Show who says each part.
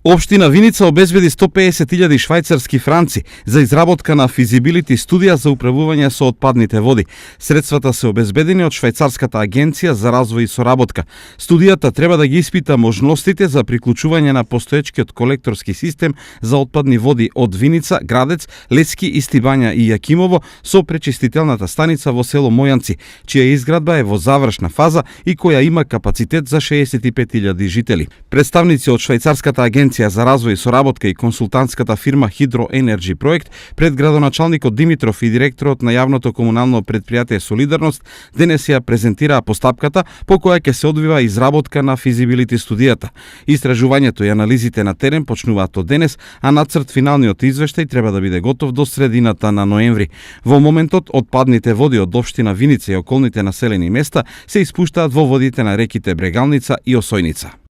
Speaker 1: Општина Виница обезбеди 150.000 швајцарски франци за изработка на физибилити студија за управување со отпадните води. Средствата се обезбедени од Швајцарската агенција за развој и соработка. Студијата треба да ги испита можностите за приклучување на постоечкиот колекторски систем за отпадни води од Виница, Градец, Лески, Истибања и Јакимово со пречистителната станица во село Мојанци, чија изградба е во завршна фаза и која има капацитет за 65.000 жители. Представници од Швајцарската агенција за развој и соработка и консултантската фирма Hydro Energy Проект пред градоначалникот Димитров и директорот на јавното комунално предпријатие Солидарност денес ја презентираа постапката по која ќе се одвива изработка на физибилити студијата. Истражувањето и анализите на терен почнуваат од денес, а нацрт финалниот извештај треба да биде готов до средината на ноември. Во моментот отпадните води од општина Виница и околните населени места се испуштаат во водите на реките Брегалница и Осојница.